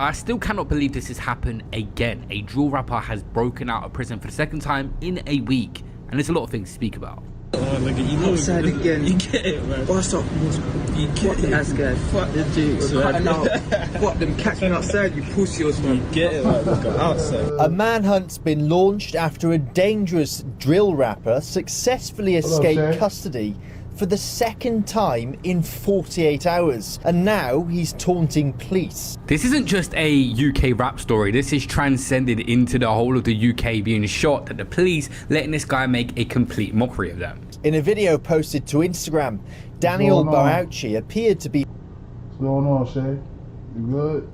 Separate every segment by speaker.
Speaker 1: I still cannot believe this has happened again. A drill rapper has broken out of prison for the second time in a week, and there's a lot of things to speak about.
Speaker 2: Oh, look at you outside again. You get it, man. Bust up, you get it. That's good. Fuck the dukes, man. Fuck them, catch me outside, you pussies, man. You get it, man. Let's go outside.
Speaker 3: A manhunt's been launched after a dangerous drill rapper successfully escaped custody for the second time in 48 hours, and now he's taunting police.
Speaker 1: This isn't just a UK rap story, this is transcended into the whole of the UK being shocked at the police letting this guy make a complete mockery of them.
Speaker 3: In a video posted to Instagram, Daniel Bauchi appeared to be
Speaker 4: What's going on, Shay? You good?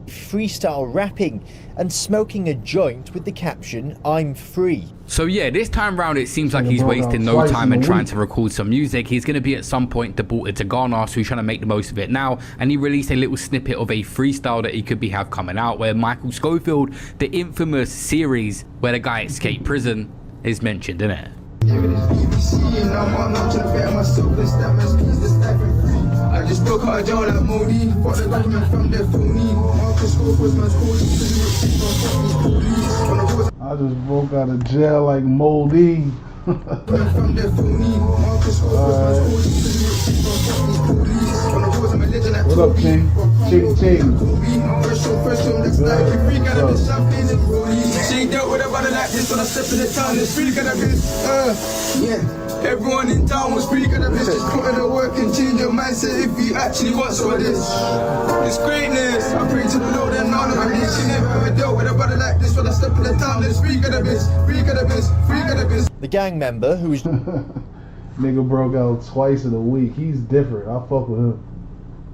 Speaker 3: freestyle rapping and smoking a joint with the caption, "I'm free."
Speaker 1: So yeah, this time round it seems like he's wasting no time and trying to record some music. He's going to be at some point deported to Ghana, so he's trying to make the most of it now, and he released a little snippet of a freestyle that he could have coming out where Michael Scofield, the infamous series where the guy escaped prison, is mentioned in it.
Speaker 5: I just broke out of jail like Modi. Fought the government from their phony.
Speaker 4: I just broke out of jail like Moldy. What up, King? Ching.
Speaker 5: She ain't dealt with a body like this when I stepped in the town. It's really gonna be, yeah. Everyone in town was really gonna be just put in the work and change your mindset if you actually want some of this. It's greatness. I pray to the Lord and none of me. She never ever dealt with a body like this when I stepped in the town. It's really gonna be,
Speaker 3: The gang member, who is
Speaker 4: Nigga broke out twice in a week. He's different. I fuck with him.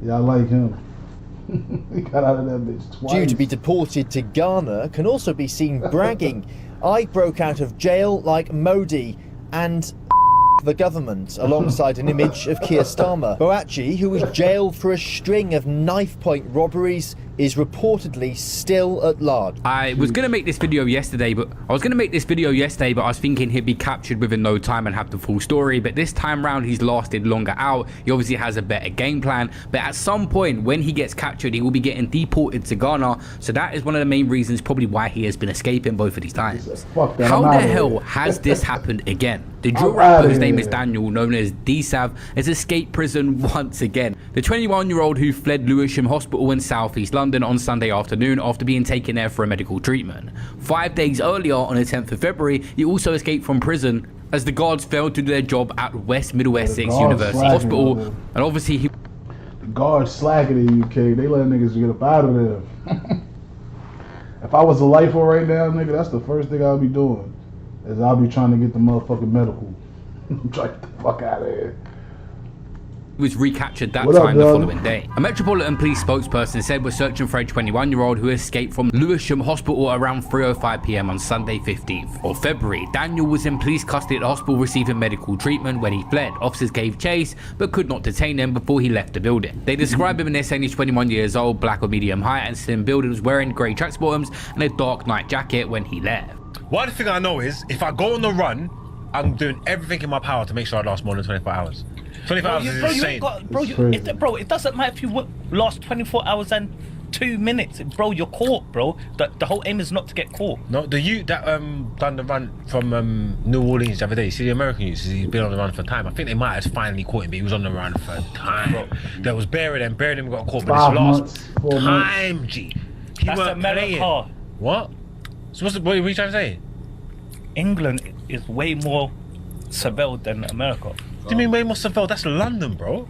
Speaker 4: Yeah, I like him. He got out of that bitch twice.
Speaker 3: due to be deported to Ghana, can also be seen bragging, "I broke out of jail like Modi," and the government, alongside an image of Keir Starmer. Bauchi, who was jailed for a string of knife-point robberies, is reportedly still at large.
Speaker 1: I was going to make this video yesterday, but I was thinking he'd be captured within no time and have the full story, but this time round he's lasted longer out. He obviously has a better game plan, but at some point when he gets captured he will be getting deported to Ghana, so that is one of the main reasons probably why he has been escaping both of these times. How the hell has this happened again? The drill rapper, whose name is Daniel, known as D-Sav, has escaped prison once again. The 21-year-old who fled Lewisham Hospital in southeast London on Sunday afternoon after being taken there for a medical treatment. 5 days earlier, on the 10th of February, he also escaped from prison as the guards failed to do their job at West Middle Essex University Hospital, and obviously he...
Speaker 4: The guards slacking in the UK. They let niggas get up out of there. If I was a lifer right now, nigga, that's the first thing I'll be doing. Is I'll be trying to get the motherfucking medical. Try to get the fuck out of here.
Speaker 1: Was recaptured that time the following day. A Metropolitan Police spokesperson said we're searching for a 21-year-old who escaped from Lewisham Hospital around 3:05 p.m. on Sunday 15th of February. Daniel was in police custody at the hospital receiving medical treatment when he fled. Officers gave chase but could not detain him before he left the building. They describe him in this saying he's 21 years old, black or medium height and slim build, and was wearing grey tracksuit bottoms and a dark night jacket when he left.
Speaker 6: One thing I know is if I go on the run, I'm doing everything in my power to make sure I last more than 24 hours. 24 hours is insane.
Speaker 7: Bro, it doesn't matter if you last 24 hours and 2 minutes. Bro, you're caught, bro. The whole aim is not to get caught.
Speaker 6: No, the youth that done the run from New Orleans the other day, see the American youth, he's been on the run for time. I think they might have finally caught him, but he was on the run for time. Bro. There was Barry and got caught, but this last time, G.
Speaker 7: That's America.
Speaker 6: What? So what are you trying to say?
Speaker 7: England is way more severe than America.
Speaker 6: What do you mean way more severe? That's London, bro.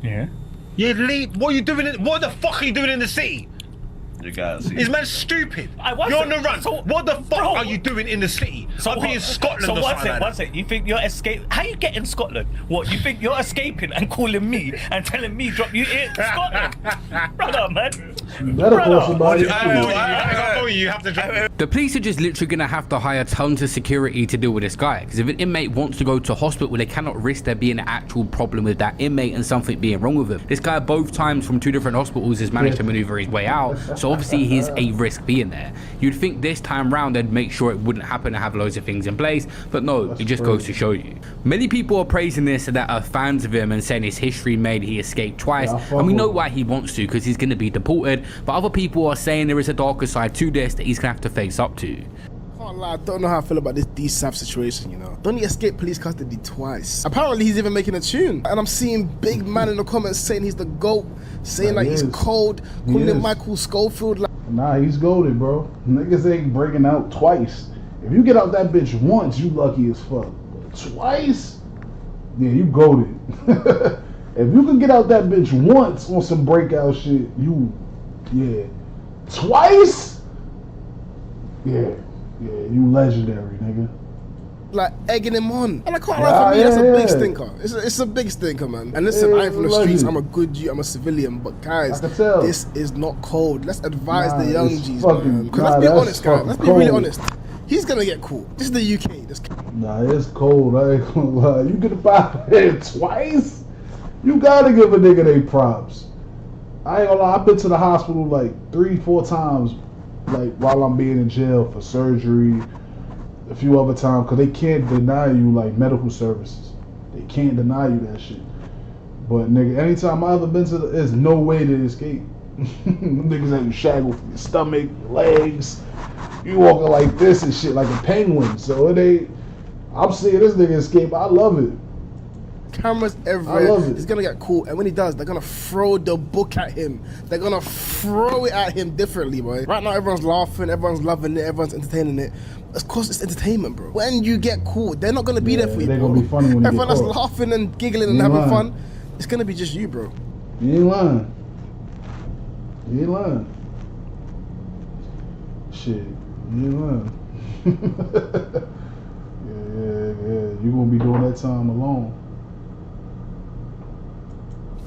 Speaker 7: Yeah.
Speaker 6: Yeah, leave. What are you doing? What the fuck are you doing in the city?
Speaker 8: You guys see.
Speaker 6: Is man stupid? You're on the run. So, what the fuck are you doing in the city? So I'll be in Scotland or something like that.
Speaker 7: You think you're escaping? How you get in Scotland? What, you think you're escaping and calling me and telling me drop you in Scotland? Brother, man.
Speaker 4: You better call somebody.
Speaker 6: I told you have to drop it.
Speaker 1: The police are just literally going to have to hire tons of security to deal with this guy, because if an inmate wants to go to hospital, they cannot risk there being an actual problem with that inmate and something being wrong with him. This guy both times from 2 different hospitals has managed to maneuver his way out, so obviously he's a risk being there. You'd think this time round they'd make sure it wouldn't happen and have loads of things in place, but no, it just goes to show you. Many people are praising this that are fans of him and saying his history made he escaped twice, and we know why he wants to, because he's going to be deported, but other people are saying there is a darker side to this that he's going to have to face up to.
Speaker 8: Can't lie, I don't know how I feel about this DSAF situation, you know. Don't he escape police custody twice? Apparently he's even making a tune, and I'm seeing big man in the comments saying he's the GOAT, saying like he's cold, calling him Michael Schofield. Like,
Speaker 4: nah, he's goated, bro. Niggas ain't breaking out twice. If you get out that bitch once, you lucky as fuck. But twice, yeah, you goated. If you can get out that bitch once on some breakout shit, yeah. Twice? Yeah, you legendary, nigga.
Speaker 8: Like egging him on, and I can't lie, for me that's a big stinker. It's a big stinker, man. And listen, I ain't from the streets. I'm a good G. I'm a civilian. But guys, this is not cold. Let's advise the young G's, man. Because let's be honest, guys. Let's be really honest. He's gonna get caught. This is the UK.
Speaker 4: Nah, it's cold. I ain't gonna lie. You get about here twice. You gotta give a nigga they props. I ain't gonna lie. I've been to the hospital like 3-4 times, like while I'm being in jail for surgery. A few other times, because they can't deny you like medical services. They can't deny you that shit. But nigga, anytime I ever been to there's no way to escape. Niggas have you shackled from your stomach, your legs. You walking like this and shit, like a penguin. So it ain't. I'm seeing this nigga escape. I love it.
Speaker 8: Cameras everywhere. He's gonna get caught, and when he does, they're gonna throw the book at him. They're gonna throw it at him differently, boy. Right now, everyone's laughing, everyone's loving it, everyone's entertaining it. Of course, it's entertainment, bro. When you get caught, they're not gonna be there for you,
Speaker 4: they're
Speaker 8: bro.
Speaker 4: Gonna be funny when
Speaker 8: everyone that's
Speaker 4: caught.
Speaker 8: laughing and giggling and having fun, it's gonna be just you, bro.
Speaker 4: You ain't lying. You ain't lying. Shit, you ain't lying. yeah. You gonna be doing that time alone.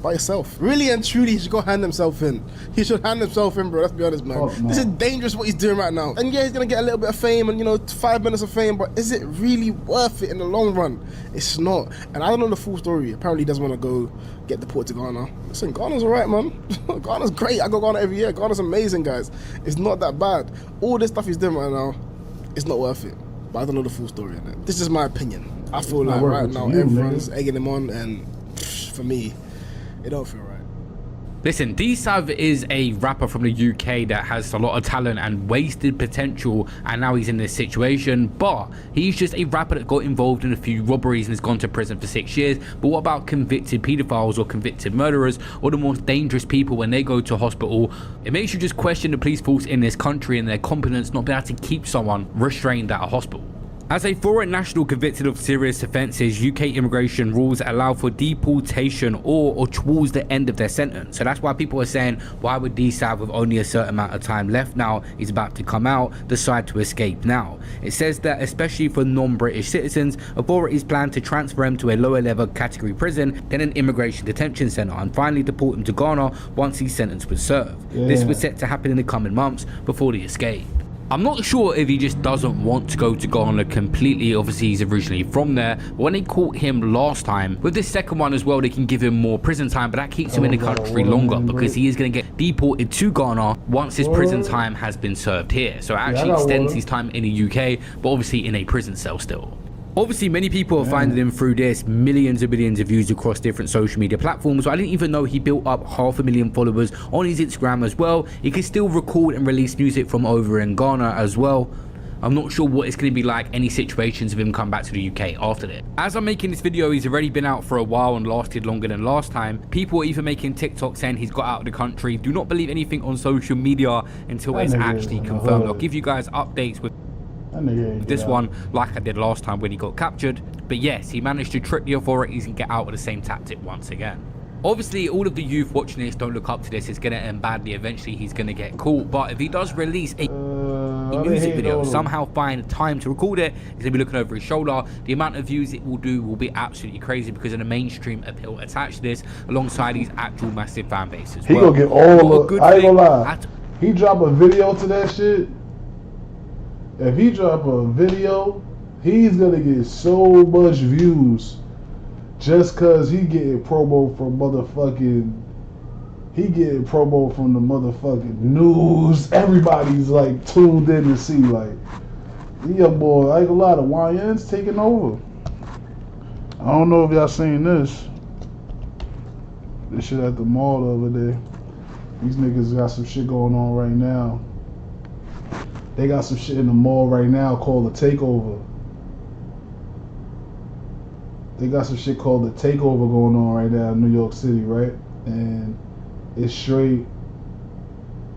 Speaker 8: By yourself. Really and truly, he should go hand himself in. He should hand himself in, bro. Let's be honest, man. This is dangerous what he's doing right now. And yeah, he's gonna get a little bit of fame and, you know, 5 minutes of fame, but is it really worth it in the long run? It's not. And I don't know the full story. Apparently he doesn't want to go get deported to Ghana. Listen, Ghana's alright, man. Ghana's great. I go to Ghana every year. Ghana's amazing, guys. It's not that bad. All this stuff he's doing right now, it's not worth it. But I don't know the full story in it. This is my opinion. I feel like right now everyone's egging him on, and for me, it don't feel right.
Speaker 1: Listen, D-Sav is a rapper from the UK that has a lot of talent and wasted potential, and now he's in this situation, but he's just a rapper that got involved in a few robberies and has gone to prison for 6 years. But what about convicted pedophiles or convicted murderers or the most dangerous people when they go to hospital? It makes you just question the police force in this country and their competence not being able to keep someone restrained at a hospital. As a foreign national convicted of serious offences, UK immigration rules allow for deportation or towards the end of their sentence. So that's why people are saying, why would D-Sav, with only a certain amount of time left now, he's about to come out, decide to escape now? It says that especially for non-British citizens, authorities plan to transfer him to a lower level category prison, then an immigration detention centre, and finally deport him to Ghana once his sentence was served. This was set to happen in the coming months before the escape. I'm not sure if he just doesn't want to go to Ghana completely. Obviously he's originally from there, but when they caught him last time, with this second one as well, they can give him more prison time, but that keeps him in the country longer because he is going to get deported to Ghana once his prison time has been served here. So it actually extends his time in the UK, but obviously in a prison cell still. Obviously, many people are finding him through this, millions and millions of views across different social media platforms. So I didn't even know he built up 500,000 followers on his Instagram as well. He can still record and release music from over in Ghana as well. I'm not sure what it's going to be like, any situations of him come back to the UK after this. As I'm making this video, he's already been out for a while and lasted longer than last time. People are even making TikTok saying he's got out of the country. Do not believe anything on social media until it's actually confirmed. I'll give you guys updates with this one like I did last time when he got captured. But yes, he managed to trick the authorities and get out with the same tactic once again. Obviously, all of the youth watching this don't look up to this. It's going to end badly. Eventually, he's going to get caught. But if he does release a music video, somehow find time to record it, he's going to be looking over his shoulder. The amount of views it will do will be absolutely crazy because of the mainstream appeal attached to this, alongside his actual massive fan base as well.
Speaker 4: He gonna get all of, I ain't gonna lie. He drop a video to that shit, If he drop a video, he's gonna get so much views just cause he getting promo from motherfucking. He getting promo from the motherfucking news. Everybody's like tuned in to see like, yeah, boy, like a lot of YNs taking over. I don't know if y'all seen this. This shit at the mall the other day. These niggas got some shit going on right now. They got some shit in the mall right now called the takeover. They got some shit called the takeover going on right now in New York City, right? And it's straight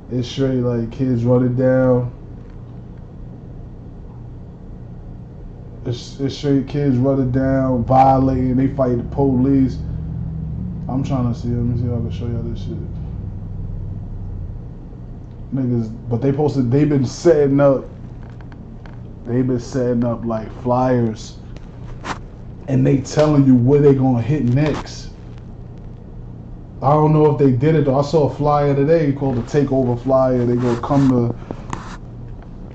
Speaker 4: like kids running down. It's straight kids running down, violating, they fight the police. I'm trying to see, let me see if I can show y'all this shit. Niggas, but they've been setting up like flyers and they telling you where they gonna hit next. I don't know if they did it though. I saw a flyer today called the takeover flyer. They gonna come to,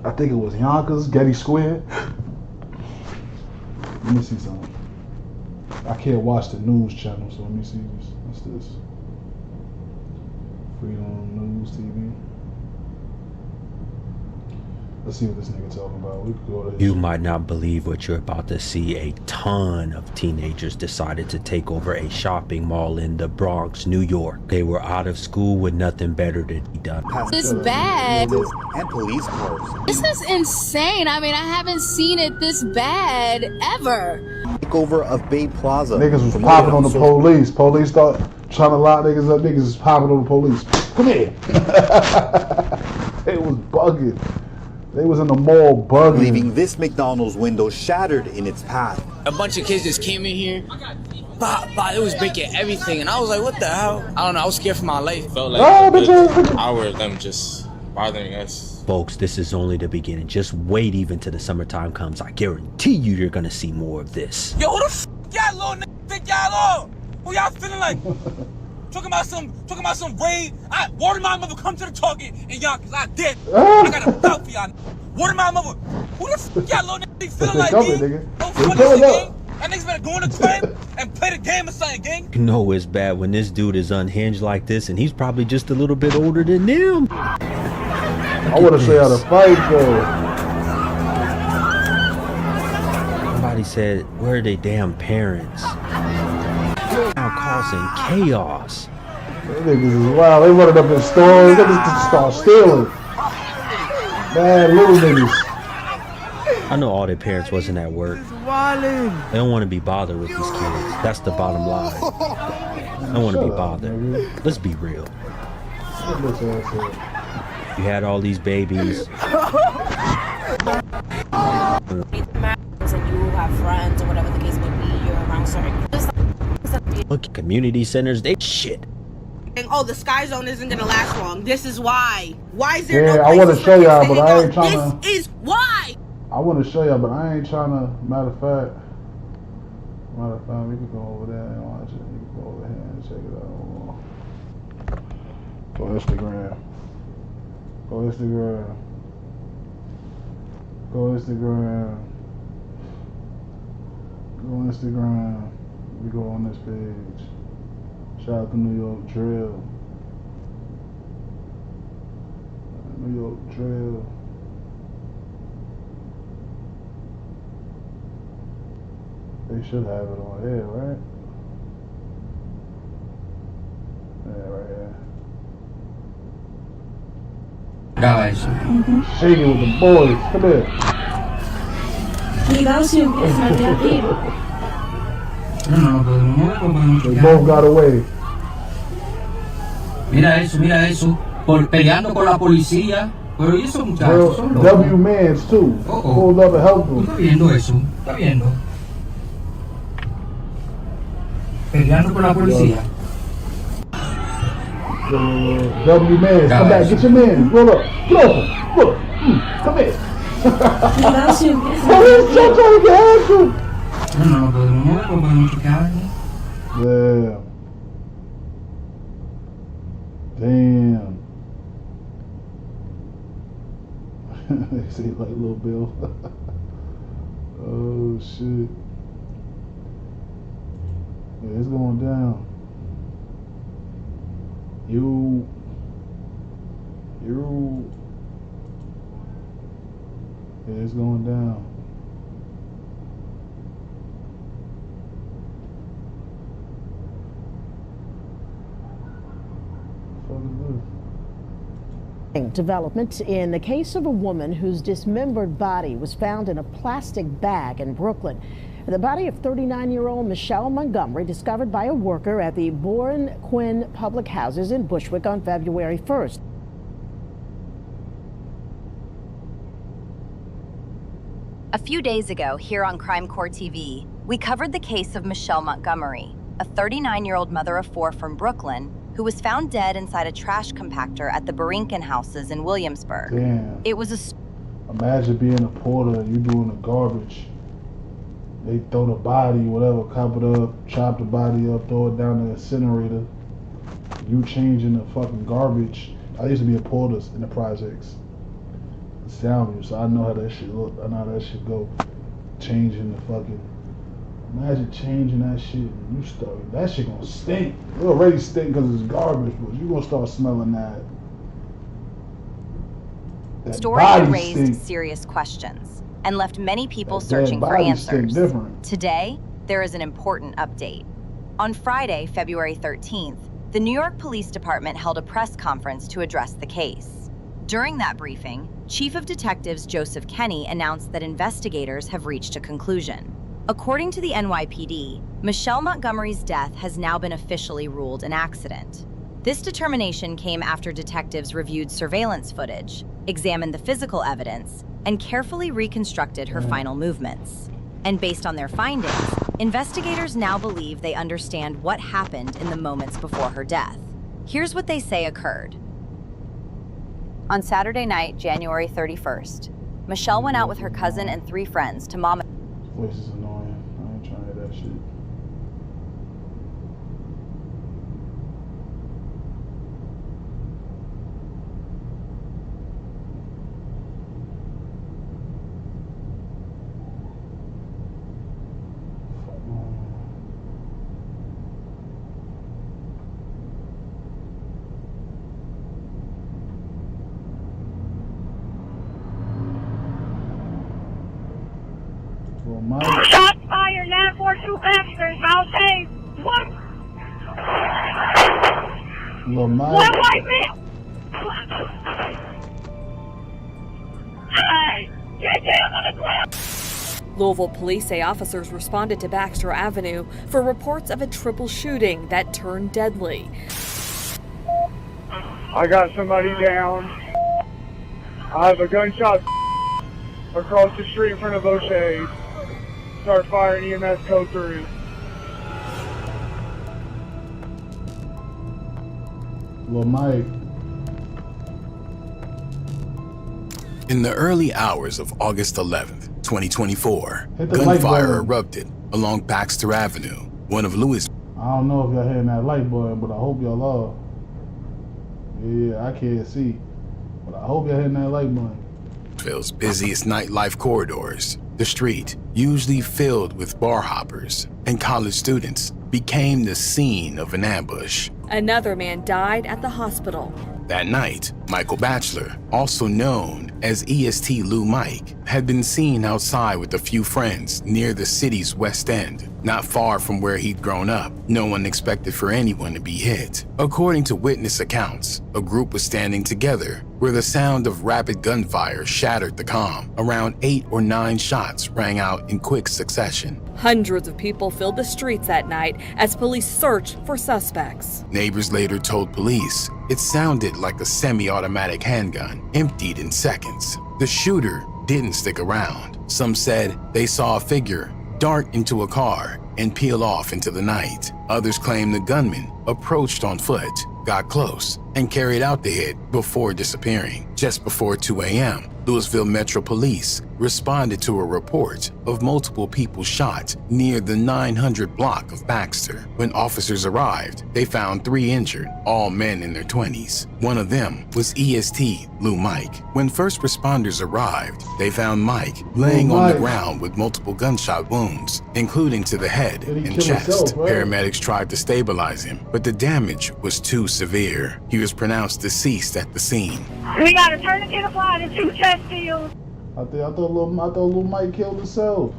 Speaker 4: I think it was Yonkers, Getty Square. Let me see something. I can't watch the news channel, so let me see this. What's this? Freedom News TV. Let's see what this nigga talking about. We could go to his.
Speaker 9: You might not believe what you're about to see. A ton of teenagers decided to take over a shopping mall in the Bronx, New York. They were out of school with nothing better to be done.
Speaker 10: This bad.
Speaker 11: And police cars.
Speaker 10: This is insane. I mean, I haven't seen it this bad ever.
Speaker 11: Takeover of Bay Plaza.
Speaker 4: Niggas was popping on the police. Police start trying to lock niggas up. Niggas is popping on the police. Come here. It was bugging. They was in the mall bugging.
Speaker 11: Leaving this McDonald's window shattered in its path.
Speaker 12: A bunch of kids just came in here. It was breaking everything. And I was like, what the hell? I don't know. I was scared for my life.
Speaker 13: Felt like a good hour of them just bothering us.
Speaker 9: Folks, this is only the beginning. Just wait even till the summertime comes. I guarantee you're gonna see more of this.
Speaker 14: Yo, who the f y'all little nigga think y'all are? Who y'all feeling like? Talking about some raid. Water my mother come to the Target and y'all, cause I did. I got a belt for y'all. Water my mother. Who the f y'all little nigga feeling like, gang? Don't funny shit, gang. That niggas better go in the crib and play the game or something, gang.
Speaker 9: You know it's bad when this dude is unhinged like this and he's probably just a little bit older than them.
Speaker 4: I want to show y'all the fight though.
Speaker 9: Somebody said, where are they damn parents? Now causing chaos.
Speaker 4: Them niggas is wild. They running up in stores. They just start stealing. Bad little niggas.
Speaker 9: I know all their parents wasn't at work. They don't want to be bothered with these kids. That's the bottom line. They don't want to be bothered. Let's be real. You had all these babies.
Speaker 15: And you have friends or whatever the case may be, you're around certain.
Speaker 9: Look, community centers, they shit.
Speaker 16: Oh, the Sky Zone isn't gonna last long. This is why. Why is there no
Speaker 4: I want to show y'all, but I ain't trying to.
Speaker 16: This is why.
Speaker 4: I want to show y'all, but I ain't trying to. Matter of fact, we can go over there and watch it. We can go over here and check it out. Go Instagram. Go Instagram. Go Instagram. Go Instagram. We go on this page. Shout out to New York Drill. New York Drill. They should have it on here, right? Yeah, right here.
Speaker 14: Guys.
Speaker 4: Shaking with the boys. Come here. They both got away.
Speaker 14: Mira eso. Peleando con la policía. Pero ¿y esos muchachos? Son locos.
Speaker 4: W-Mans too. Pulled up and helped them.
Speaker 14: Está viendo eso. Está viendo. Peleando con la policía.
Speaker 4: W-Mans, come back, get your man. Roll up. Get off him. Look. Come here.
Speaker 14: No podemos mover porque podemos chocar.
Speaker 4: Damn. They say like Lil Bill. Oh shit. Yeah, it's going down. You. Yeah, it's going down. What the fuck is this?
Speaker 17: Development in the case of a woman whose dismembered body was found in a plastic bag in Brooklyn. The body of 39-year-old Michelle Montgomery, discovered by a worker at the Bourne Quinn Public Houses in Bushwick on February 1st.
Speaker 18: A few days ago, here on Crime Core TV, we covered the case of Michelle Montgomery, a 39-year-old mother of 4 from Brooklyn, who was found dead inside a trash compactor at the Borinquen houses in Williamsburg.
Speaker 4: Damn.
Speaker 18: It was
Speaker 4: Imagine being a porter and you doing the garbage. They throw the body, whatever, cop it up, chop the body up, throw it down the incinerator. You changing the fucking garbage. I used to be a porter in the projects. Sound, so I know how that shit look. I know how that shit go. Changing the fucking. Imagine changing that shit and you start. That shit gonna stink. It already stink because it's garbage, but you gonna start smelling that.
Speaker 18: a story that raised serious questions and left many people searching for answers. Today, there is an important update. On Friday, February 13th, the New York Police Department held a press conference to address the case. During that briefing, Chief of Detectives Joseph Kenny announced that investigators have reached a conclusion. According to the NYPD, Michelle Montgomery's death has now been officially ruled an accident. This determination came after detectives reviewed surveillance footage, examined the physical evidence, and carefully reconstructed her final movements. And based on their findings, investigators now believe they understand what happened in the moments before her death. Here's what they say occurred. On Saturday night, January 31st, Michelle went out with her cousin and 3 friends to Mama.
Speaker 4: Voice is annoying. I ain't trying to hear that shit.
Speaker 19: Shots fired, now 4-2 bastards, I'll say one.
Speaker 4: Lil Mike.
Speaker 19: One white man. Hey, get down on the ground.
Speaker 20: Louisville police say officers responded to Baxter Avenue for reports of a triple shooting that turned deadly.
Speaker 21: I got somebody down. I have a gunshot across the street in front of O'Shea's. Start firing EMS code 3.
Speaker 4: Lil Mike.
Speaker 22: In the early hours of August 11th, 2024,
Speaker 4: Hit the
Speaker 22: gunfire
Speaker 4: light
Speaker 22: erupted along Baxter Avenue, one of Louis.
Speaker 4: I don't know if y'all hearing that light button, but I hope y'all are. Yeah, I can't see. But I hope y'all hearing that light button.
Speaker 22: Phil's busiest nightlife corridors. The street, usually filled with bar hoppers and college students, became the scene of an ambush.
Speaker 20: Another man died at the hospital.
Speaker 22: That night, Michael Batchelor, also known as EST Lu Mike, had been seen outside with a few friends near the city's West End, not far from where he'd grown up. No one expected for anyone to be hit. According to witness accounts, a group was standing together where the sound of rapid gunfire shattered the calm. Around 8 or 9 shots rang out in quick succession.
Speaker 20: Hundreds of people filled the streets that night as police searched for suspects.
Speaker 22: Neighbors later told police it sounded like a semi-automatic handgun, emptied in seconds. The shooter didn't stick around. Some said they saw a figure dart into a car and peel off into the night. Others claimed the gunman approached on foot, got close, and carried out the hit before disappearing. Just before 2 a.m., Louisville Metro Police responded to a report of multiple people shot near the 900 block of Baxter. When officers arrived, they found 3 injured, all men in their 20s. One of them was EST Lu Mike. When first responders arrived, they found Mike laying on the ground with multiple gunshot wounds, including to the head and chest. Paramedics tried to stabilize him, but the damage was too severe. He was pronounced deceased at the scene.
Speaker 19: We got a tourniquet applied and 2 chest seals.
Speaker 4: I thought Lil Mike killed himself.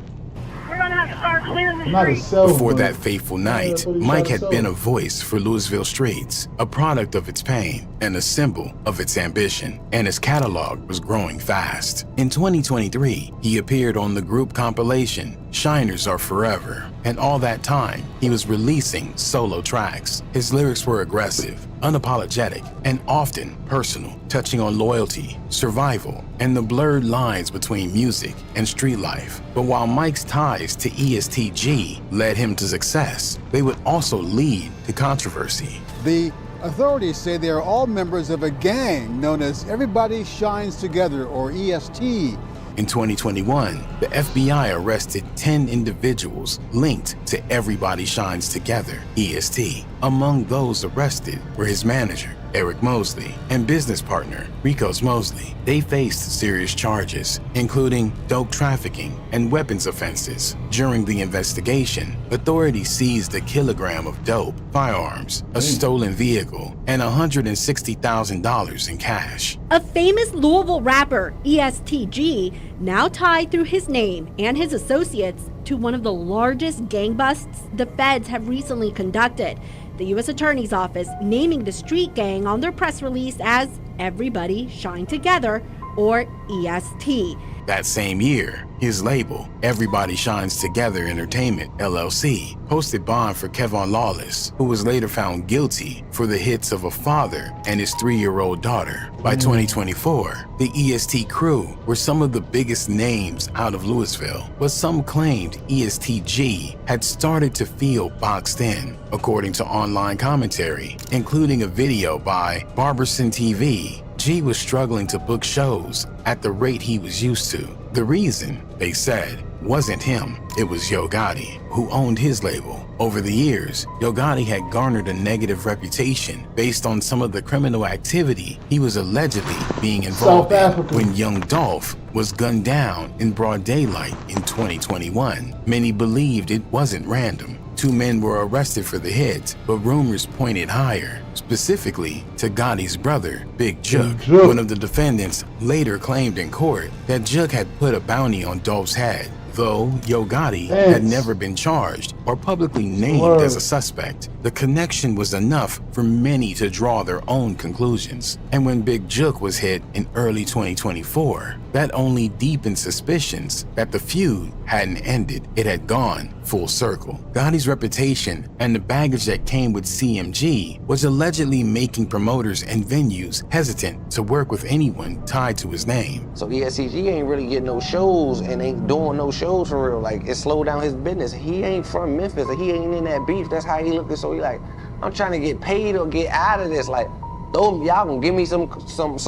Speaker 19: We're gonna have to start clearing the
Speaker 4: Not
Speaker 19: street.
Speaker 4: himself.
Speaker 22: Before
Speaker 4: but-
Speaker 22: that fateful night,
Speaker 4: but he
Speaker 22: Mike
Speaker 4: shot
Speaker 22: had been a
Speaker 4: himself.
Speaker 22: voice for Louisville streets, a product of its pain and a symbol of its ambition, and his catalog was growing fast. In 2023, he appeared on the group compilation Shiners Are Forever, and all that time, he was releasing solo tracks. His lyrics were aggressive, unapologetic, and often personal, touching on loyalty, survival, and the blurred lines between music and street life. But while Mike's ties to ESTG led him to success, they would also lead to controversy.
Speaker 2: The authorities say they are all members of a gang known as Everybody Shines Together, or EST.
Speaker 22: In 2021, the FBI arrested 10 individuals linked to Everybody Shines Together, EST. Among those arrested were his manager, Eric Mosley, and business partner, Ricos Mosley. They faced serious charges, including dope trafficking and weapons offenses. During the investigation, authorities seized a kilogram of dope, firearms, a stolen vehicle, and $160,000 in cash.
Speaker 5: A famous Louisville rapper, ESTG, now tied through his name and his associates to one of the largest gang busts the feds have recently conducted. The U.S. Attorney's Office naming the street gang on their press release as Everybody Shine Together, or EST.
Speaker 22: That same year, his label, Everybody Shines Together Entertainment, LLC, posted bond for Kevon Lawless, who was later found guilty for the hits of a father and his 3-year-old daughter. By 2024, the EST crew were some of the biggest names out of Louisville, but some claimed ESTG had started to feel boxed in, according to online commentary, including a video by Barberson TV. G was struggling to book shows at the rate he was used to. The reason, they said, wasn't him, it was Yo Gotti, who owned his label. Over the years, Yo Gotti had garnered a negative reputation based on some of the criminal activity he was allegedly being involved in. When Young Dolph was gunned down in broad daylight in 2021, many believed it wasn't random. 2 men were arrested for the hit, but rumors pointed higher, specifically to Gotti's brother, Big Jook. One of the defendants later claimed in court that Jook had put a bounty on Dolph's head, though Yo Gotti had never been charged or publicly named as a suspect. The connection was enough for many to draw their own conclusions. And when Big Jook was hit in early 2024, that only deepened suspicions that the feud hadn't ended. It had gone full circle. Gotti's reputation and the baggage that came with CMG was allegedly making promoters and venues hesitant to work with anyone tied to his name.
Speaker 23: So ESTG ain't really getting no shows and ain't doing no shows for real. Like, it slowed down his business. He ain't from Memphis. He ain't in that beef. That's how he looked at. So he like, I'm trying to get paid or get out of this. Like, y'all gonna give me some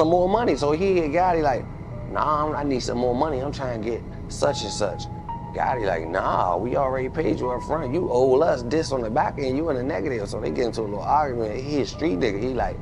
Speaker 23: more money. So he hit Gotti like, nah, I need some more money. I'm trying to get such and such. Gotti like, nah, we already paid you up front. You owe us this on the back end. You in the negative. So they get into a little argument. He a street nigga. He like,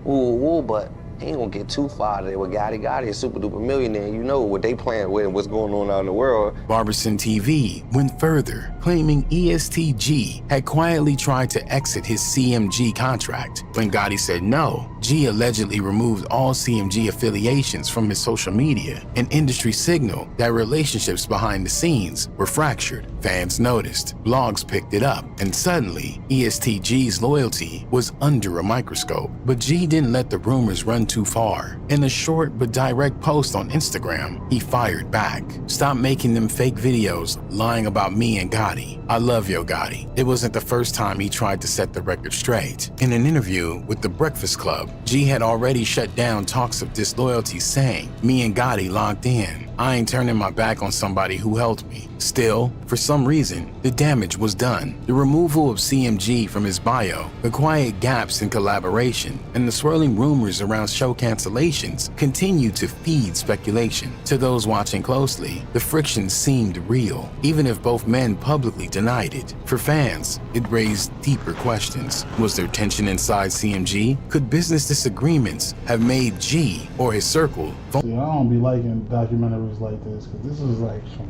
Speaker 23: ooh, but he ain't gonna get too far there with Gotti. Gotti is super duper millionaire. You know what they playing with and what's going on out in the world.
Speaker 22: Barberson TV went further, claiming ESTG had quietly tried to exit his CMG contract. When Gotti said no, G allegedly removed all CMG affiliations from his social media, an industry signal that relationships behind the scenes were fractured. Fans noticed, blogs picked it up, and suddenly ESTG's loyalty was under a microscope. But G didn't let the rumors run too far. In a short but direct post on Instagram, he fired back. Stop making them fake videos lying about me and Gotti. Gotti. I love Yo Gotti. It wasn't the first time he tried to set the record straight. In an interview with The Breakfast Club, G had already shut down talks of disloyalty, saying, "Me and Gotti locked in. I ain't turning my back on somebody who helped me." Still, for some reason, the damage was done. The removal of CMG from his bio, the quiet gaps in collaboration, and the swirling rumors around show cancellations continue to feed speculation. To those watching closely, the friction seemed real, even if both men publicly denied it. For fans, it raised deeper questions. Was there tension inside CMG? Could business disagreements have made G or his circle?
Speaker 4: See, I don't be liking documentaries like this, because this is like some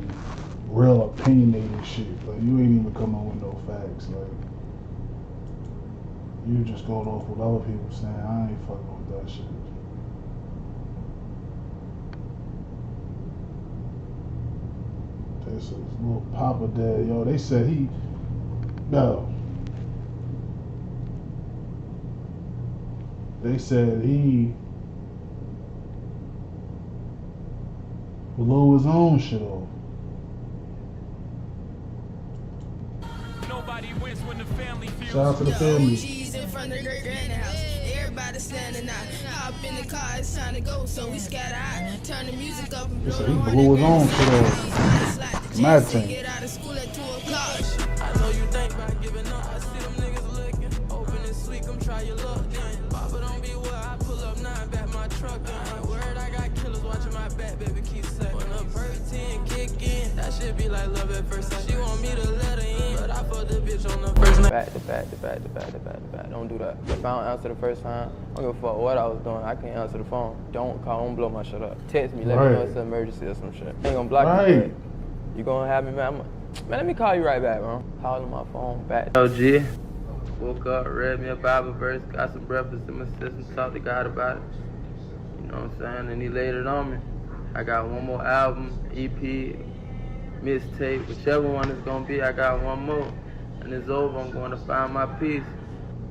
Speaker 4: real opinionated shit. Like, you ain't even coming with no facts. Like, you just going off what other people saying. I ain't fucking with that shit. This is Lil Poppa dead, yo. They said they said he blew his own shit off. Shout out to the family. Everybody standing out. Hop in the car, it's time to go, so we scatter out. Turn the music up and blow. He blew his own shit off. Mad thing. Get out of school at 2 o'clock. I know you think about giving up. I see them niggas looking. Open and sweet, come try your luck. Papa don't be where I pull up 9, back my truck. Word, I got killers watching my back, baby, keep saying. When the first 10 kick in, that shit be like love at first sight. She want me to let her in, but I fucked the bitch on the first night.
Speaker 3: Back. Don't do that. If I don't answer the first time, I don't give a fuck what I was doing. I can't answer the phone. Don't call, don't blow my shit up. Text me, let me know it's an emergency or some shit. I ain't gonna block you, but you gonna have me, man. Man, let me call you right back, bro. Calling my phone back. Oh, G. Woke up, read me a Bible verse, got some breakfast in my system, talked to God about it. You know what I'm saying? And he laid it on me. I got one more album, EP, mixtape, whichever one it's gonna be, I got one more. And it's over, I'm going to find my peace.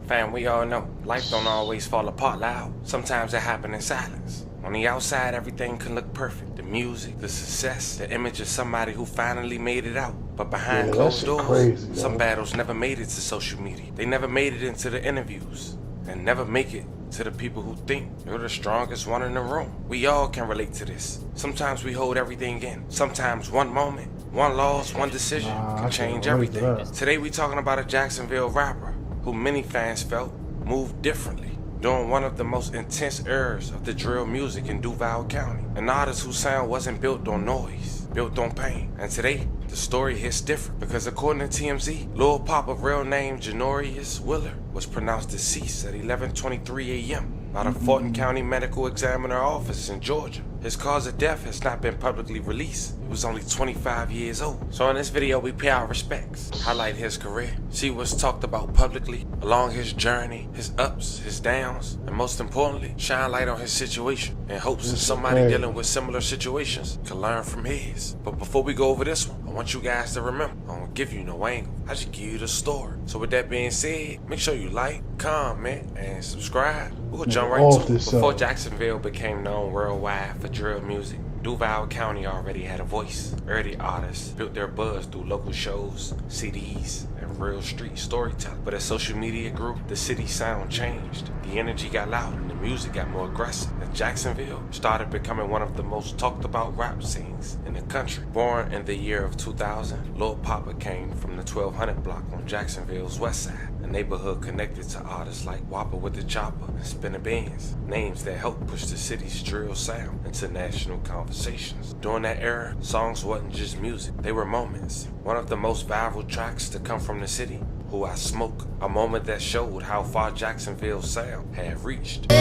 Speaker 6: Fam, we all know, life don't always fall apart loud. Sometimes it happens in silence. On the outside, everything can look perfect. The music, the success, the image of somebody who finally made it out. But behind closed doors, some battles never made it to social media. They never made it into the interviews. And never make it to the people who think you're the strongest one in the room. We all can relate to this. Sometimes we hold everything in. Sometimes one moment, one loss, one decision can change everything. Today we talking about a Jacksonville rapper who many fans felt moved differently during one of the most intense eras of the drill music in Duval County. An artist whose sound wasn't built on noise, built on pain. And today, the story hits different because according to TMZ, Lil Poppa, real name Janorius Willer, was pronounced deceased at 11:23 a.m. by the Fulton County Medical Examiner Office in Georgia. His cause of death has not been publicly released. He was only 25 years old. So in this video, we pay our respects, highlight his career, see what's talked about publicly along his journey, his ups, his downs, and most importantly, shine light on his situation in hopes that somebody dealing with similar situations can learn from his. But before we go over this one, I want you guys to remember, I don't give you no angle, I just give you the story. So with that being said, make sure you like, comment, and subscribe. We'll jump right to it. Before Jacksonville became known worldwide for drill music, Duval County already had a voice. Early artists built their buzz through local shows, CDs, and real street storytelling. But as social media grew, the city's sound changed. The energy got louder and the music got more aggressive. And Jacksonville started becoming one of the most talked about rap scenes in the country. Born in the year of 2000, Lil Poppa came from the 1200 block on Jacksonville's west side, a neighborhood connected to artists like Whopper with the Chopper and Spinner Benz, names that helped push the city's drill sound into national conversations. During that era, songs wasn't just music, they were moments. One of the most viral tracks to come from the city, Who I Smoke, a moment that showed how far Jacksonville's sound had reached.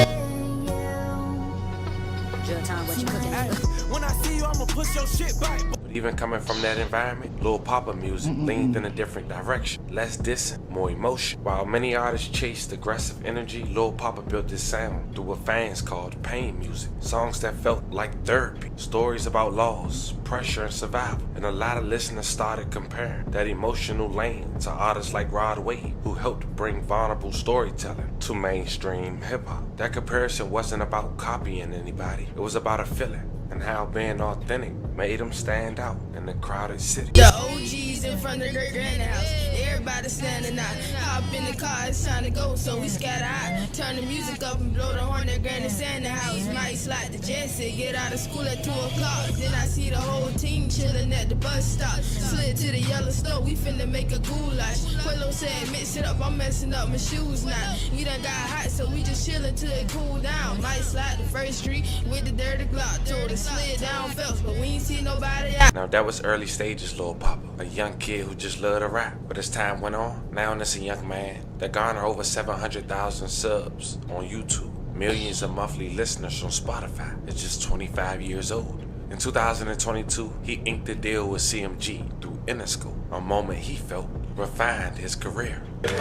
Speaker 6: When I see you, I'ma push your shit back. But even coming from that environment, Lil Poppa music leaned in a different direction. Less dissing, more emotion. While many artists chased aggressive energy, Lil Poppa built this sound through what fans called pain music. Songs that felt like therapy. Stories about loss, pressure, and survival. And a lot of listeners started comparing that emotional lane to artists like Rod Wave, who helped bring vulnerable storytelling to mainstream hip-hop. That comparison wasn't about copying anybody. It was about a feeling and how being authentic made them stand out in the crowded city. The OGs
Speaker 1: in front of their granny house. Everybody standing out. Hop in the car, it's time to go, so we scatter out. Turn the music up and blow the horn at Granny Santa house. Might slide the Jesse, get out of school at 2 o'clock. Then I see the whole team chilling at the bus stop. Slid to the yellow stove, we finna make a goulash. Quello said, mix it up, I'm messing up my shoes now. We done got hot, so we just chillin' till it cool down. Might slide the first street with the dirty Glock. Told her slid down Phelps, but we ain't see nobody out.
Speaker 6: Now that was early stages, Lil Poppa, a young kid who just loved to rap. But as time went on, now that's a young man that garnered over 700,000 subs on YouTube, millions of monthly listeners on Spotify. It's just 25 years old. In 2022, he inked a deal with CMG through Interscope, a moment he felt refined his career.
Speaker 1: Come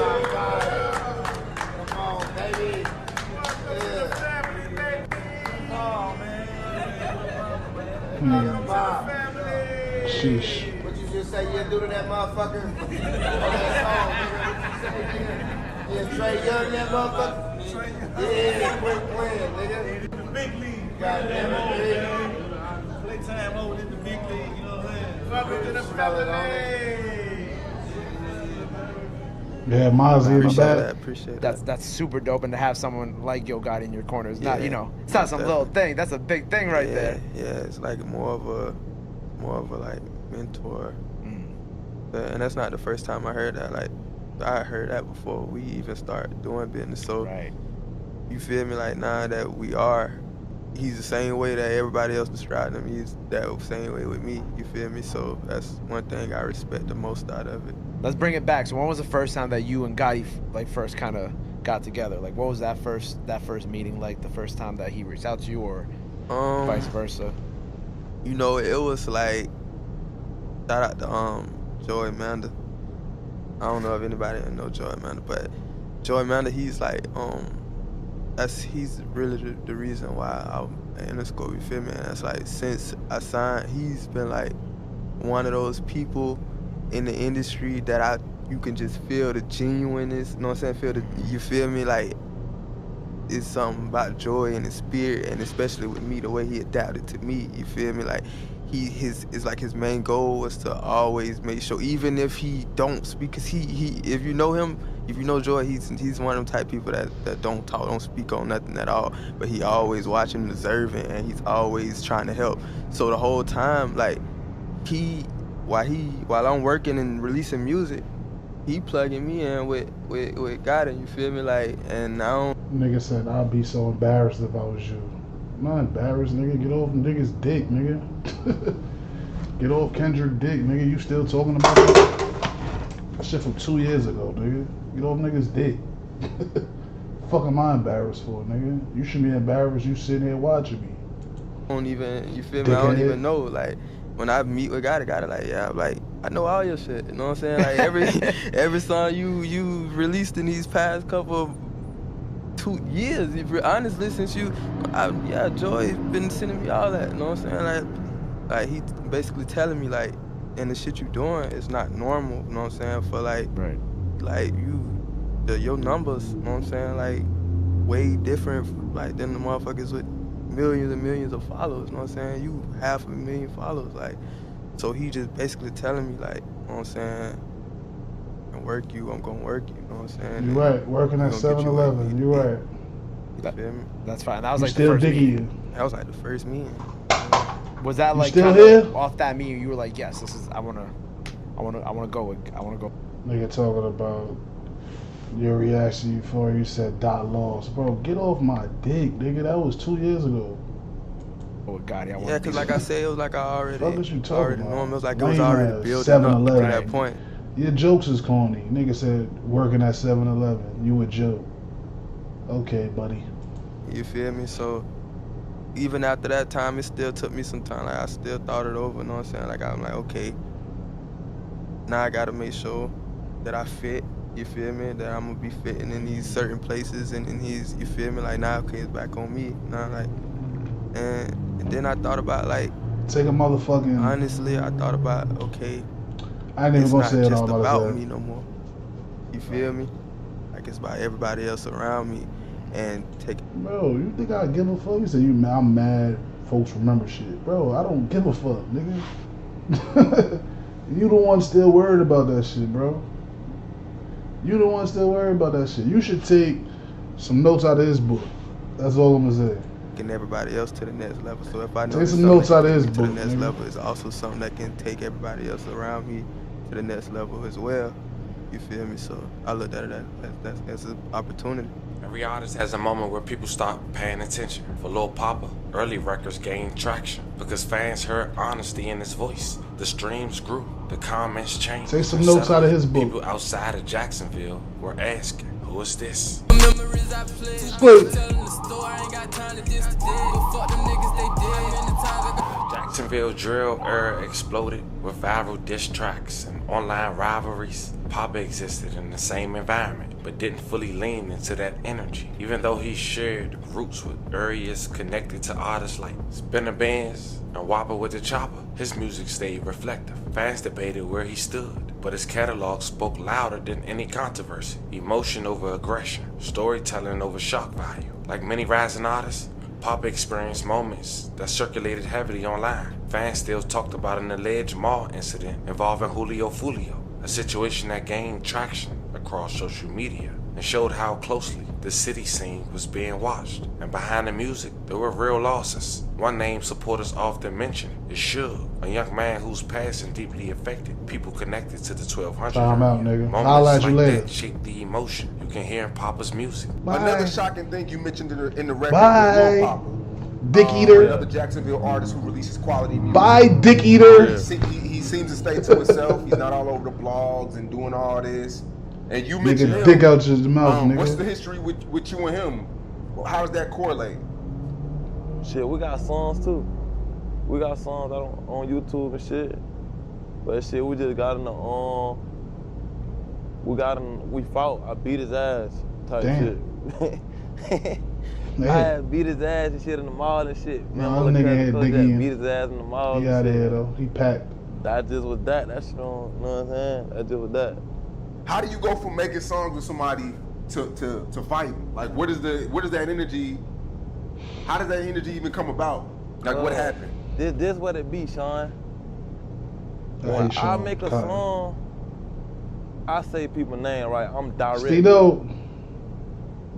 Speaker 1: on, baby.
Speaker 4: Sheesh.
Speaker 1: What you just say you do to that motherfucker? Yeah, Trey Young, that motherfucker? Yeah, quit playing, nigga. The big league. Goddamn it, nigga. Play time over in the big league, you know what I'm saying? Welcome to the family.
Speaker 4: Yeah, Mozzie in the back.
Speaker 7: Appreciate that. That's super dope, and to have someone like Yo Gotti in your corner is not, you know, it's not some little thing. That's a big thing right there.
Speaker 3: Yeah, it's like more of a like mentor. And that's not the first time I heard that. Like, I heard that before we even started doing business. So, you feel me? Like, now that we are, he's the same way that everybody else described him. He's that same way with me. You feel me? So that's one thing I respect the most out of it.
Speaker 7: Let's bring it back. So when was the first time that you and Gotti like first kind of got together? Like, what was that first meeting like? The first time that he reached out to you, or vice versa?
Speaker 3: You know, it was like, shout out to Joey Amanda. I don't know if anybody know Joey Amanda, but Joey Amanda, he's like he's really the reason why I'm in the school. You feel me? And that's like, since I signed, he's been like one of those people in the industry that you can just feel the genuineness, you know what I'm saying? You feel me? Like, it's something about Joy and his spirit, and especially with me, the way he adapted to me, you feel me? Like, it's like his main goal was to always make sure, even if he don't speak, because he if you know him, if you know Joy, he's one of them type people that don't talk, don't speak on nothing at all, but he always watching and observing, and he's always trying to help. So the whole time, like, while I'm working and releasing music, he plugging me in with Gotti, you feel me? Like, and now
Speaker 4: nigga said, I'd be so embarrassed if I was you. I'm not embarrassed, nigga. Get off nigga's dick, nigga. Get off Kendrick dick, nigga. You still talking about that? That shit from 2 years ago, nigga. Get off nigga's dick. Fuck am I embarrassed for, nigga? You should be embarrassed you sitting here watching me.
Speaker 3: I don't even, you feel me? I don't even know, like, when I meet with Gotti, like, yeah, like, I know all your shit, you know what I'm saying? Like, every song you released in these past couple of 2 years, honestly, since Joy's been sending me all that, you know what I'm saying? Like he basically telling me, like, and the shit you doing is not normal, you know what I'm saying? For like, like your numbers, you know what I'm saying? Like, way different, like, than the motherfuckers with millions and millions of followers, you know what I'm saying? You 500,000 followers, like, so he just basically telling me, like, you know what I'm saying? I'm gonna work you, you know what I'm saying?
Speaker 4: You're right, working at 7-Eleven, you're right.
Speaker 3: You feel me?
Speaker 7: That's fine. That was like
Speaker 4: still
Speaker 7: the first
Speaker 4: meeting.
Speaker 3: That was like the first meeting.
Speaker 7: Was that like
Speaker 4: still here?
Speaker 7: Off that meeting? You were like, yes, this is. I wanna go.
Speaker 4: Nigga talking about your reaction before you said dot lost, bro. Get off my dick, nigga. That was 2 years ago.
Speaker 7: Oh God,
Speaker 3: yeah, cause like I said, it was like I already
Speaker 4: know him.
Speaker 3: It was like it was already building up to that point.
Speaker 4: Your jokes is corny. Nigga said working at 7-Eleven. You a joke. Okay, buddy.
Speaker 3: You feel me? So even after that time, it still took me some time. Like, I still thought it over, you know what I'm saying? Like, I'm like, okay, now I gotta make sure that I fit, you feel me? That I'm gonna be fitting in these certain places and in these, you feel me? Like, now, okay, it's back on me. Now, like, and then I thought about, like,
Speaker 4: take a motherfucking,
Speaker 3: honestly, I thought about, okay,
Speaker 4: I ain't even gonna say it all
Speaker 3: about just about me no more. You feel me? Like, it's about everybody else around me. And
Speaker 4: bro, you think I give a fuck? You say I'm mad folks remember shit. Bro, I don't give a fuck, nigga. You the one still worried about that shit, bro. You the one still worried about that shit. You should take some notes out of his book. That's all I'm gonna say.
Speaker 3: Getting everybody else to the next level. So if I know
Speaker 4: take some notes out of his book,
Speaker 3: to the next level, it's also something that can take everybody else around me to the next level as well. You feel me? So I looked at it as an opportunity.
Speaker 6: Every artist has a moment where people start paying attention. For Lil Poppa, early records gained traction because fans heard honesty in his voice. The streams grew, the comments changed.
Speaker 4: Take some notes out of his book.
Speaker 6: People outside of Jacksonville were asking, who is this? Jacksonville drill era exploded with viral diss tracks and online rivalries. Poppa existed in the same environment, but didn't fully lean into that energy. Even though he shared roots with areas connected to artists like Spinner Bands and Whopper with the Chopper, his music stayed reflective. Fans debated where he stood, but his catalog spoke louder than any controversy. Emotion over aggression, storytelling over shock value. Like many rising artists, Poppa experienced moments that circulated heavily online. Fans still talked about an alleged mall incident involving Julio Fulio, a situation that gained traction across social media and showed how closely the city scene was being watched. And behind the music, there were real losses. One name supporters often mention is Suge, a young man whose passing deeply affected people connected to the 1200.
Speaker 4: Time out, nigga.
Speaker 6: Moments
Speaker 4: I'll let you
Speaker 6: like
Speaker 4: later.
Speaker 6: that shaped the emotion you can hear in Poppa's music.
Speaker 4: Bye.
Speaker 8: Another shocking thing you mentioned in the record
Speaker 4: Bye.
Speaker 8: was Lil Poppa.
Speaker 4: Dick Eater.
Speaker 8: Another Jacksonville artist who releases quality music.
Speaker 4: Bye, Dick Eater.
Speaker 8: He seems to stay to himself. He's not all over the blogs and doing all this. And you mentioned him.
Speaker 4: Dick out your mouth, nigga.
Speaker 8: What's the history with you and him? How does that correlate?
Speaker 3: Shit, we got songs too. We got songs out on YouTube and shit. But shit, we just got in the we fought. I beat his ass type shit. I had beat his ass and shit in the mall and shit.
Speaker 4: No, that nigga had Diggy
Speaker 3: beat his ass in the mall.
Speaker 4: He out of here though. He packed.
Speaker 3: That just was that. That shit on, you know what I'm saying? That just was that.
Speaker 8: How do you go from making songs with somebody to fighting? Like, what is that energy? How does that energy even come about? Like, what happened?
Speaker 3: This what it be, Sean. When I make a song, I say people's name right. I'm direct.
Speaker 4: Steve-O.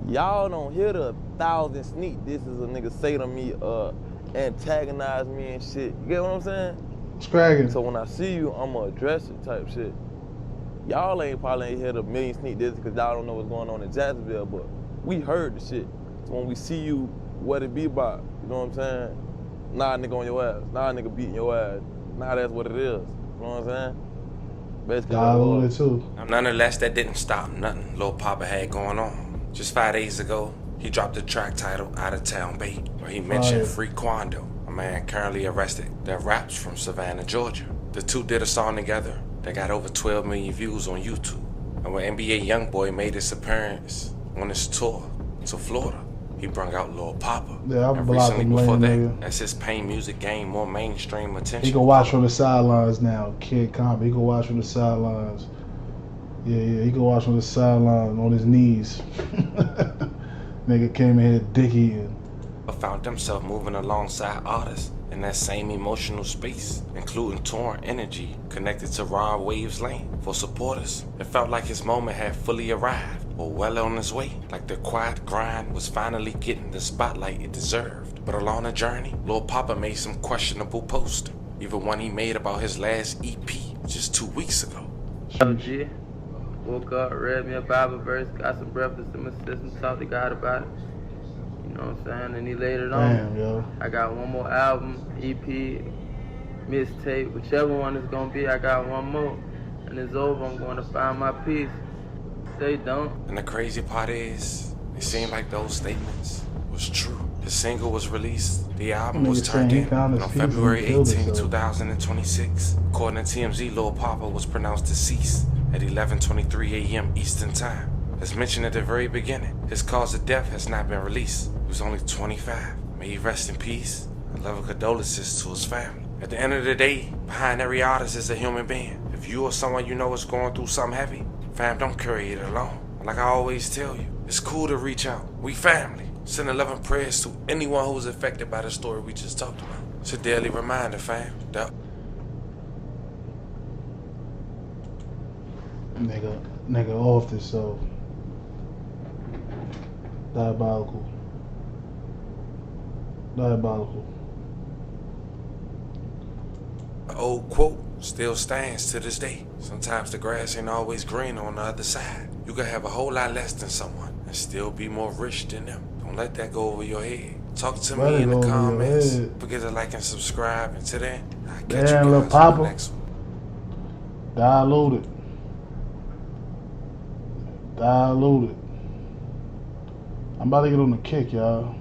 Speaker 3: Y'all don't hear the 1,000 sneak. This is a nigga say to me, antagonize me and shit. You get what I'm saying?
Speaker 4: It's cracking.
Speaker 3: So when I see you, I'ma address it type shit. Y'all probably ain't hear the million sneak this because y'all don't know what's going on in Jacksonville, but we heard the shit. So when we see you, what it be about, you know what I'm saying? Nah, nigga on your ass. Nah, nigga beating your ass. Nah, that's what it is. You know what I'm saying? Basically,
Speaker 4: on it too.
Speaker 6: Nonetheless, that didn't stop nothing Lil Poppa had going on. Just 5 days ago, he dropped a track titled Out of Town Bait, where he mentioned Free Quando, a man currently arrested that raps from Savannah, Georgia. The two did a song together that got over 12 million views on YouTube. And when NBA Youngboy made his appearance on his tour to Florida, he brought out Lil Poppa.
Speaker 4: Yeah,
Speaker 6: and recently before that, as his pain music gained more mainstream attention.
Speaker 4: He can watch from the sidelines now, Kid Comp. He can watch from the sidelines. Yeah, he can watch from the sideline on his knees. Nigga came in here dick eating.
Speaker 6: Found himself moving alongside artists in that same emotional space, including Torn Energy connected to Rod Wave's lane. For supporters, it felt like his moment had fully arrived, or well on his way, like the quiet grind was finally getting the spotlight it deserved. But along the journey, Lil Poppa made some questionable posts, even one he made about his last EP just 2 weeks ago.
Speaker 3: G. Woke up, read me a Bible verse, got some breakfast in my system, talked to God about it. You know what I'm saying? And he laid it on.
Speaker 4: Damn, yo.
Speaker 3: I got one more album, EP, mixtape, whichever one it's gonna be, I got one more. And it's over, I'm gonna find my peace. They don't.
Speaker 6: And the crazy part is, it seemed like those statements was true. The single was released, the album was turned in on February 18, 2026. According to TMZ, Lil Poppa was pronounced deceased at 11:23 a.m. Eastern Time. As mentioned at the very beginning, his cause of death has not been released. He was only 25. May he rest in peace, and love and condolences to his family. At the end of the day, behind every artist is a human being. If you or someone you know is going through something heavy, fam, don't carry it alone. Like I always tell you, it's cool to reach out. We family. Sending love and prayers to anyone who was affected by the story we just talked about. It's a daily reminder, fam, that
Speaker 4: Nigga off himself. Diabolical. Diabolical.
Speaker 6: The old quote still stands to this day. Sometimes the grass ain't always green on the other side. You can have a whole lot less than someone and still be more rich than them. Don't let that go over your head. Talk to me in the comments. Forget to like and subscribe. Until then, I'll catch you
Speaker 4: Lil
Speaker 6: guys on
Speaker 4: Poppa.
Speaker 6: the next one.
Speaker 4: Diluted. Diluted. I'm about to get on the kick, y'all.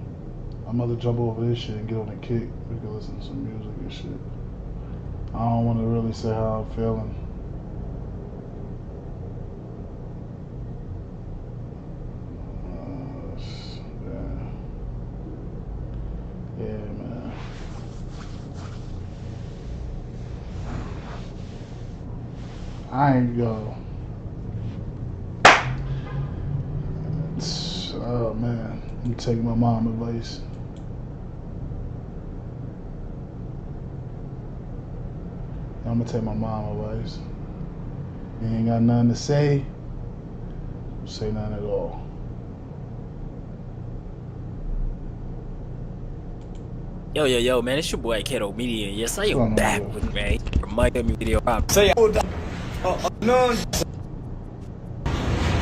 Speaker 4: I'm about to jump over this shit and get on the kick. We can listen to some music and shit. I don't want to really say how I'm feeling. Yeah, man. I ain't go. Oh man, I'm taking my mom advice. I'm gonna take my mom advice. You ain't got nothing to say. Say nothing at all.
Speaker 10: Yo, man, it's your boy Kato Media. Yes, I am back with me. Mike Video.
Speaker 14: Say none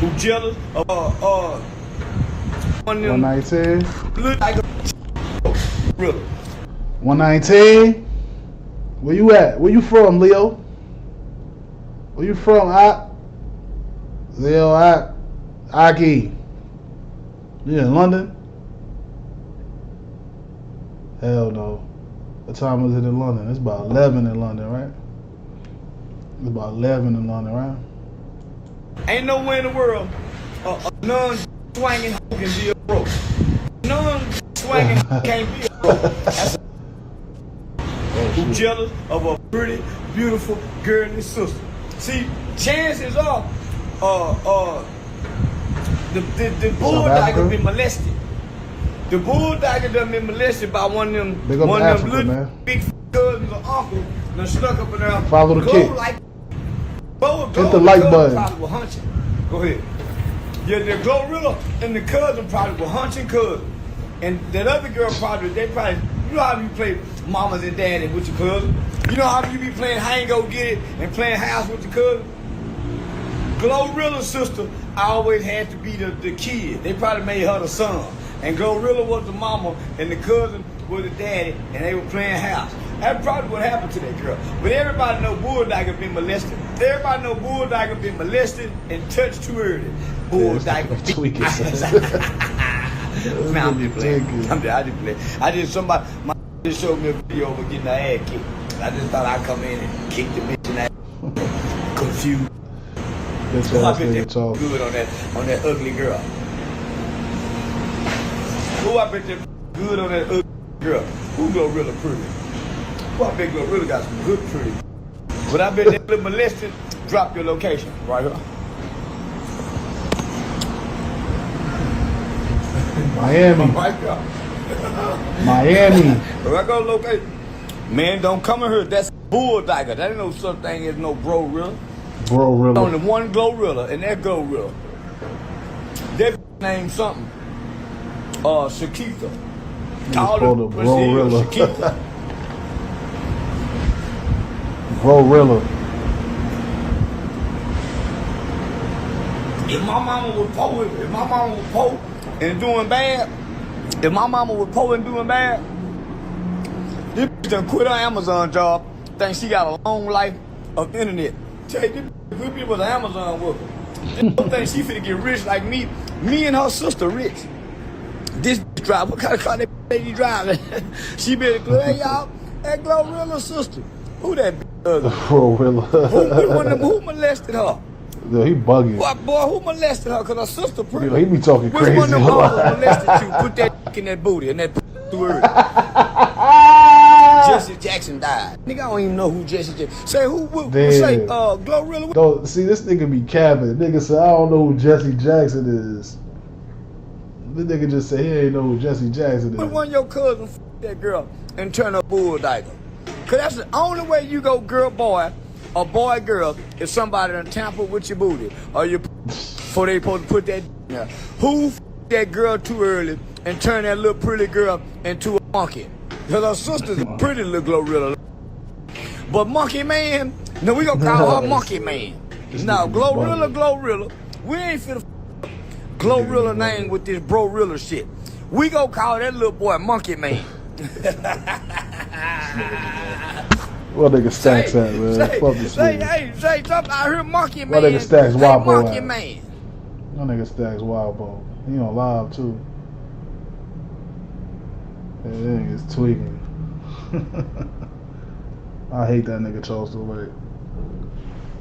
Speaker 14: who jealous of
Speaker 4: 119.
Speaker 14: Look like a really.
Speaker 4: 119. Where you at? Where you from, Leo? Where you from, Leo, Aki? You in London? Hell no. What time is it in London? It's about 11 in London, right? It's about 11 in London, right?
Speaker 14: Ain't nowhere in the world non-swanging can be a bro. Non-swanging can't be a bro. That's who jealous of a pretty, beautiful girly sister. See, chances are, the bulldog been molested. The bulldog done been molested by one of them little big cousins or uncles done stuck up in there.
Speaker 4: Follow the kid.
Speaker 14: Hit
Speaker 4: the like button.
Speaker 14: Probably were hunching. Go ahead. Yeah, the Glorilla and the cousin probably were hunching cousin. And that other girl probably, you know how you play mamas and daddy with your cousin? You know how you be playing hang go get it and playing house with your cousin? Glorilla's sister always had to be the kid. They probably made her the son. And Glorilla was the mama and the cousin was the daddy and they were playing house. That's probably what happened to that girl. But everybody know Bulldog have been molested. Everybody know Bulldog have been molested and touched too early. Bulldog tweaking. I'm just playing. I just my just showed me a video of getting her ass kicked. I just thought I'd come in and kick the bitch in that confused. So I bet that good on that ugly girl. Who I bet that good on that ugly girl? Who Glorilla pretty? Who I bet Glorilla got some good pretty? But I bet that little molested, drop your location right here.
Speaker 4: Miami. Miami.
Speaker 14: If I go locate, man, don't come in here. That's Bulldog. That ain't no such thing as no Glorilla.
Speaker 4: Glorilla.
Speaker 14: Only one Glorilla, and that Glorilla. That name something. Shakita.
Speaker 4: Call her Glorilla.
Speaker 14: Shakita.
Speaker 4: Glorilla.
Speaker 14: If my mama was poor, and doing bad, this bitch done quit her Amazon job. Think she got a long life of internet. Tell you, this good people was an Amazon worker. They don't think she finna get rich like me. Me and her sister rich. This bitch drive. What kind of car that lady driving? She better go, hey y'all, that Glorilla sister. Who that bitch?
Speaker 4: Glorilla.
Speaker 14: Who molested her?
Speaker 4: Yo, he bugging.
Speaker 14: What boy? Who molested her? Cause her sister pretty.
Speaker 4: Yo, he be talking
Speaker 14: Which
Speaker 4: crazy.
Speaker 14: Which one of them molested you? Put that in that booty and that too early. Jesse Jackson died. Nigga, I don't even know who Jesse Jackson. Say who? Say Glorilla.
Speaker 4: Don't see this nigga be capping. Nigga say I don't know who Jesse Jackson is. This nigga just say he ain't know who Jesse Jackson is.
Speaker 14: But one of your cousins f that girl and turn her Bulldog. Cause that's the only way you go girl boy
Speaker 11: a boy, girl, if somebody done tampered with your booty, or you before they supposed to put that there. Who that girl too early and turn that little pretty girl into a monkey? Because her sister's a pretty little Glorilla. But Monkey Man, no, we gonna call her Monkey Man. Now, Glorilla, we ain't finna Glorilla name with this Bro-Rilla shit. We gonna call that little boy Monkey Man.
Speaker 4: What nigga Stacks at, man?
Speaker 11: Say something. I heard Monkey Man.
Speaker 4: What nigga Stacks Wild Boy
Speaker 11: Monkey Man.
Speaker 4: That nigga Stacks Wild Boy. He on live too. That nigga's tweaking. I hate that nigga Charles the Way.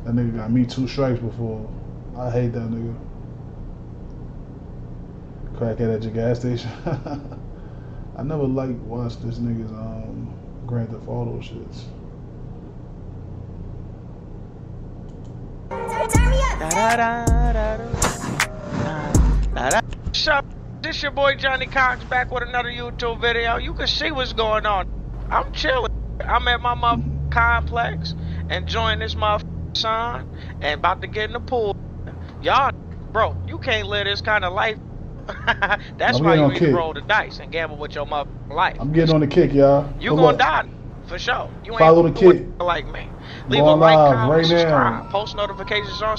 Speaker 4: That nigga got me 2 strikes before. I hate that nigga. Crackhead at your gas station. I never watched this nigga's Grand Theft Auto shits.
Speaker 12: Sup, this your boy Johnny Cox back with another YouTube video. You can see what's going on. I'm chilling. I'm at my complex, enjoying this sun, and about to get in the pool. Y'all, bro, you can't live this kind of life. That's why you need to roll the dice and gamble with your life.
Speaker 4: I'm getting on the kick, y'all.
Speaker 12: You gonna die, for sure. You
Speaker 4: Follow
Speaker 12: ain't
Speaker 4: the kick.
Speaker 12: like me. Leave a like, comment, subscribe, post notifications on.